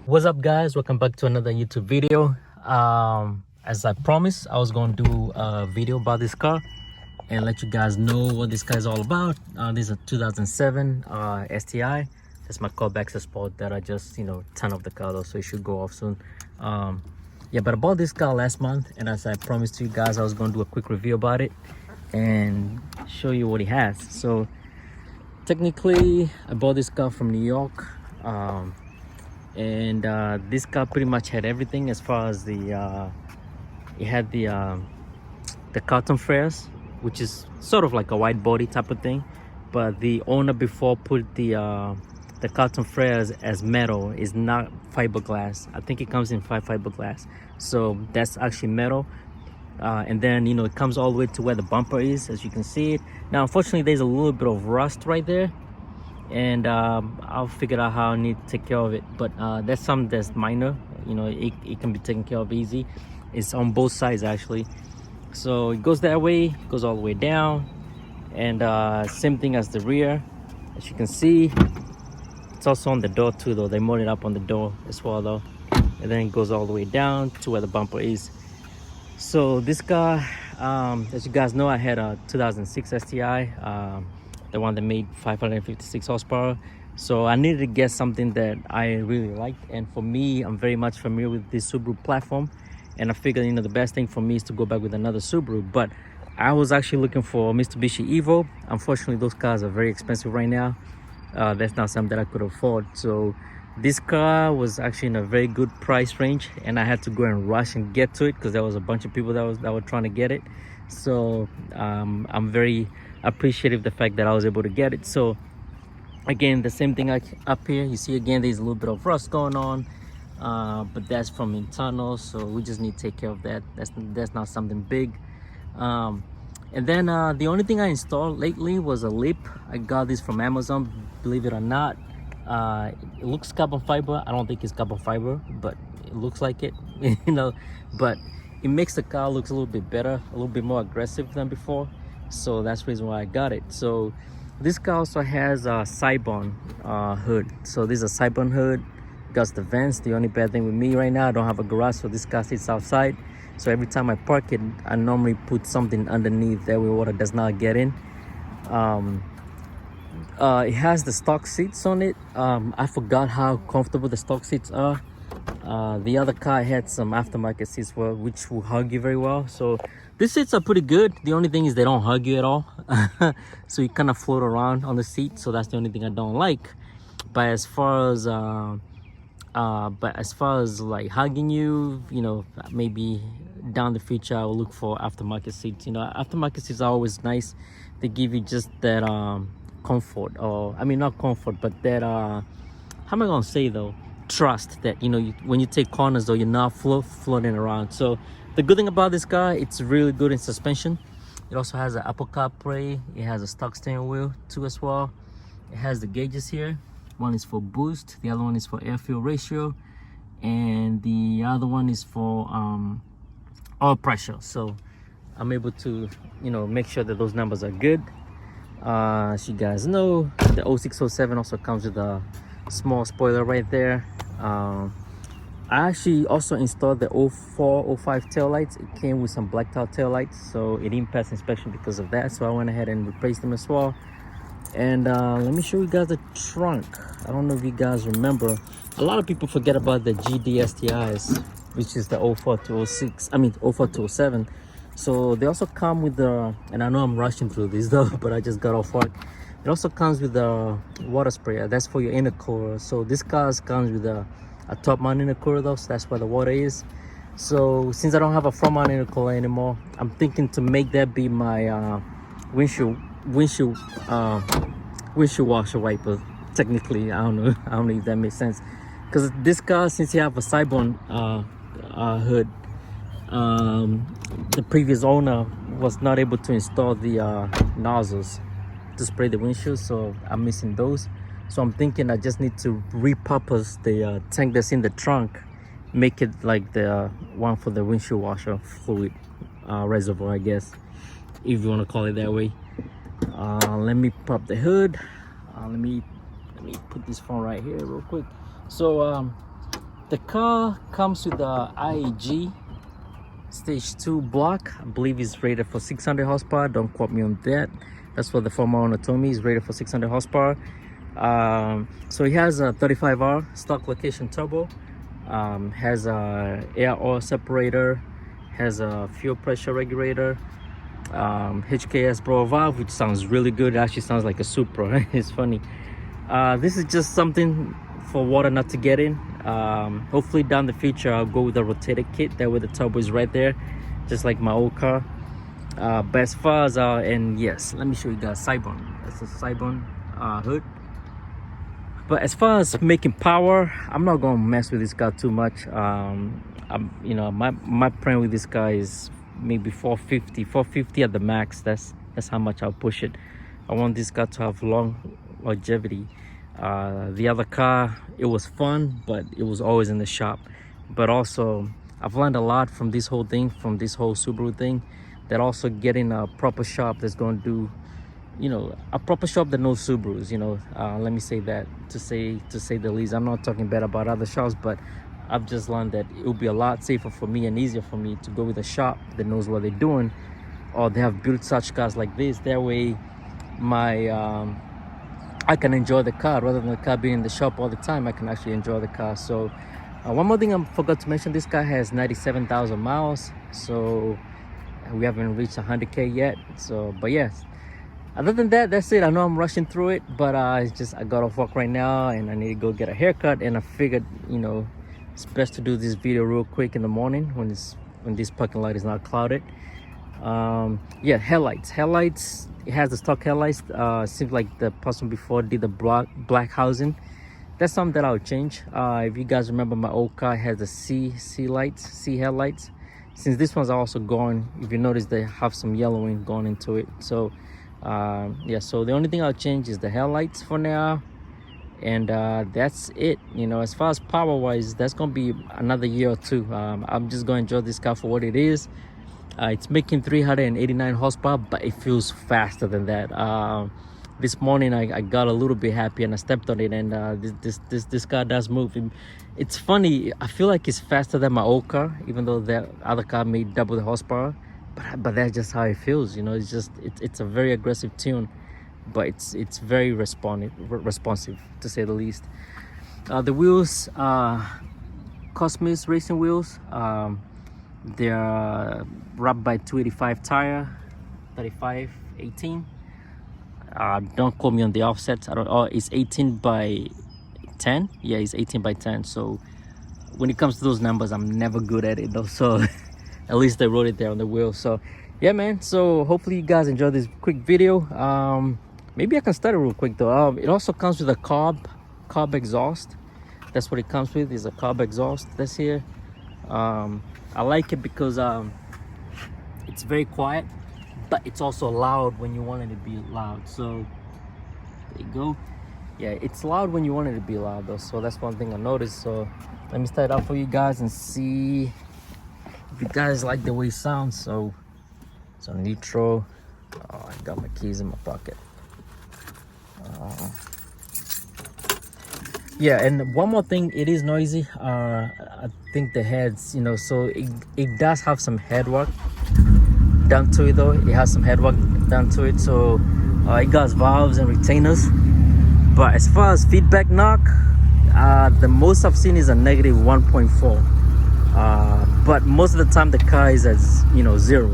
What's up, guys? Welcome back to another YouTube video. As I promised, I was going to do a video about this car and let you guys know what this car is all about. This is a 2007 STi. That's my Cobb access sport that I just turned off the car though, so it should go off soon. Yeah, but I bought this car last month, and as I promised to you guys, I was going to do a quick review about it and show you what it has. So technically, I bought this car from New York. And this car pretty much had everything as far as the it had the Kalrton flares, which is sort of like a wide body type of thing, but the owner before put the Kalrton flares as metal, is not fiberglass. I think it comes in fiberglass, so that's actually metal. And then it comes all the way to where the bumper is, as you can see it. Now unfortunately there's a little bit of rust right there, and I'll figure out how I need to take care of it, but that's something that's minor. It can be taken care of easy. It's on both sides actually, so it goes that way, goes all the way down, and same thing as the rear. As you can see, it's also on the door too though. They molded up on the door as well though, and then it goes all the way down to where the bumper is. So this car, as you guys know, I had a 2006 STi, the one that made 556 horsepower. So I needed to get something that I really liked, and for me, I'm very much familiar with this Subaru platform, and I figured the best thing for me is to go back with another Subaru. But I was actually looking for Mitsubishi Evo. Unfortunately, those cars are very expensive right now. That's not something that I could afford. So this car was actually in a very good price range, and I had to go and rush and get to it because there was a bunch of people that were trying to get it. So I'm very appreciative the fact that I was able to get it. So again, the same thing up here, you see again there's a little bit of rust going on, but that's from internal, so we just need to take care of that. That's not something big. And then the only thing I installed lately was a lip. I got this from Amazon, believe it or not. It looks carbon fiber. I don't think it's carbon fiber, but it looks like it. But it makes the car looks a little bit better, a little bit more aggressive than before. So that's the reason why I got it. So this car also has a Seibon hood. So this is a Seibon hood. Got the vents. The only bad thing with me right now, I don't have a garage, so this car sits outside. So every time I park it, I normally put something underneath, that way water does not get in. It has the stock seats on it. I forgot how comfortable the stock seats are. The other car had some aftermarket seats which will hug you very well. So these seats are pretty good. The only thing is they don't hug you at all. So you kind of float around on the seat. So that's the only thing I don't like. But as far as like hugging you, maybe down the future I will look for aftermarket seats. Aftermarket seats are always nice. They give you just that comfort, or I mean not comfort, but that how am I gonna say though, trust that when you take corners though, you're not floating around. So the good thing about this car, it's really good in suspension. It also has an Apple CarPlay. It has a stock steering wheel too as well. It has the gauges here. One is for boost, the other one is for air fuel ratio, and the other one is for oil pressure. So I'm able to make sure that those numbers are good. As you guys know, the 0607 also comes with a small spoiler right there. I actually also installed the 0405 taillights. It came with some blacked out taillights, so it didn't pass inspection because of that, so I went ahead and replaced them as well. And let me show you guys the trunk. I don't know if you guys remember, a lot of people forget about the GD STIs, which is the 04 to 06, I mean 04 to 07. So they also come with the, and I know I'm rushing through this though, but I just got off work. It also comes with the water sprayer. That's for your intercooler. So this car comes with a top mount intercooler though, so that's where the water is. So since I don't have a front mount intercooler anymore, I'm thinking to make that be my windshield washer wiper. Technically, I don't know if that makes sense, because this car, since you have a Seibon hood, the previous owner was not able to install the nozzles to spray the windshield, so I'm missing those. So I'm thinking I just need to repurpose the tank that's in the trunk, make it like the one for the windshield washer fluid reservoir, I guess, if you want to call it that way. Let me pop the hood. Let me put this phone right here real quick. So The car comes with the IAG stage 2 block. I believe it's rated for 600 horsepower. Don't quote me on that. That's what the former owner told me. It's rated for 600 horsepower. So it has a 35R stock location turbo, has a air oil separator, has a fuel pressure regulator, HKS blower valve, which sounds really good. It actually sounds like a Supra. It's funny. This is just something for water not to get in. Hopefully down the future I'll go with a rotated kit, that way the turbo is right there, just like my old car. But as far as and yes, let me show you guys Seibon. That's a Seibon hood. But as far as making power, I'm not gonna mess with this car too much. You know, my plan with this guy is maybe 450 at the max. That's how much I'll push it. I want this car to have long longevity. The other car, it was fun, but it was always in the shop. But also I've learned a lot from this whole thing, from this whole Subaru thing, that also getting a proper shop that's going to do, you know, a proper shop that knows Subarus, you know. Let me say that, to say the least. I'm not talking bad about other shops, but I've just learned that it will be a lot safer for me and easier for me to go with a shop that knows what they're doing, or they have built such cars like this. That way my I can enjoy the car rather than the car being in the shop all the time. I can actually enjoy the car. So one more thing I forgot to mention, this car has 97,000 miles, so we haven't reached 100K yet. So but yes, other than that, that's it. I know I'm rushing through it, but it's just I got off work right now and I need to go get a haircut, and I figured, you know, it's best to do this video real quick in the morning when this parking lot is not clouded. Yeah, headlights, it has the stock headlights. Seems like the person before did the black housing. That's something that I'll change. If you guys remember, my old car has the C headlights. Since this one's also gone, if you notice, they have some yellowing going into it. So yeah, so the only thing I'll change is the headlights for now, and that's it. You know, as far as power wise, that's gonna be another year or two. I'm just gonna enjoy this car for what it is. It's making 389 horsepower, but it feels faster than that. This morning I got a little bit happy and I stepped on it, and this car does move. It's funny, I feel like it's faster than my old car, even though that other car made double the horsepower. But that's just how it feels, you know. It's a very aggressive tune, but it's very responsive, to say the least. The wheels are Cosmis racing wheels. They're wrapped by 285 tire, 35/18. Don't quote me on the offsets. I don't. Oh, it's 18/10. Yeah, it's 18/10. So when it comes to those numbers, I'm never good at it though. So at least they wrote it there on the wheel. So yeah, man. So hopefully you guys enjoyed this quick video. Maybe I can start it real quick though. It also comes with a Cobb exhaust. That's what it comes with, is a Cobb exhaust. That's here. I like it because it's very quiet, but it's also loud when you want it to be loud. So there you go. Yeah, it's loud when you want it to be loud though. So that's one thing I noticed. So let me start it out for you guys and see if you guys like the way it sounds. So it's on neutral. Oh, I got my keys in my pocket. Yeah, and one more thing, it is noisy. I think the heads, you know, so it does have some head work done to it though. It has some head work done to it. So it got valves and retainers. But as far as feedback knock, the most I've seen is a negative 1.4. But most of the time the car is at, you know, zero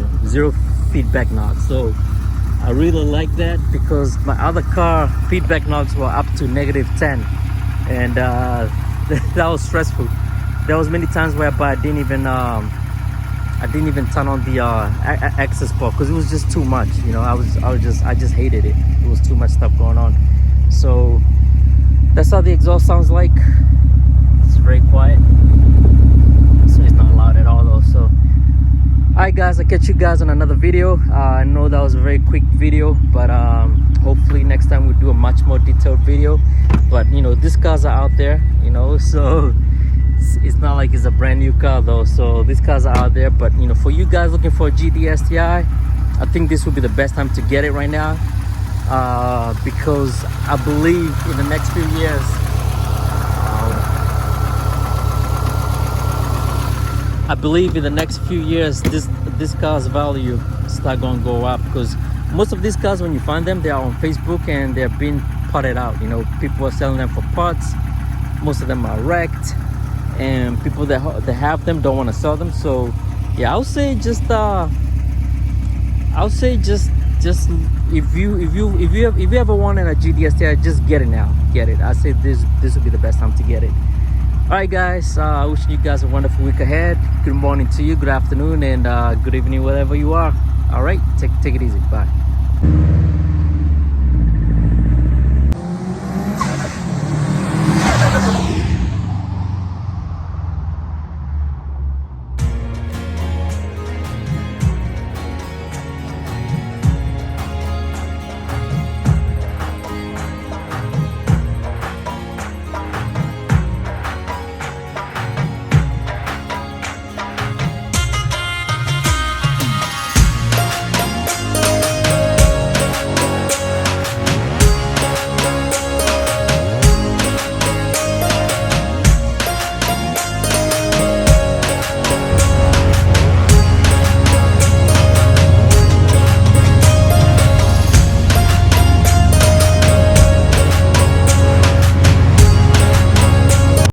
feedback knock. So I really like that, because my other car feedback knocks were up to negative 10. And that was stressful. There was many times whereby I didn't even turn on the access port, because it was just too much, you know. I just hated it. It was too much stuff going on. So that's how the exhaust sounds like. It's very quiet, so it's not loud at all though. So alright guys, I'll catch you guys on another video. I know that was a very quick video, but hopefully next time we'll do a much more detailed video. But you know, these cars are out there, you know, so it's not like it's a brand new car though. So these cars are out there. But you know, for you guys looking for a GT STi, I think this would be the best time to get it right now, because I believe in the next few years I believe in the next few years this car's value start gonna go up, because most of these cars, when you find them, they are on Facebook and they're being potted out. You know, people are selling them for parts. Most of them are wrecked, and people that have them don't want to sell them. So yeah, I'll say just if you ever wanted a GDSTi, just get it now. Get it. I say this would be the best time to get it. All right, guys. Wishing you guys a wonderful week ahead. Good morning to you. Good afternoon, and good evening wherever you are. All right. Take it easy. Bye.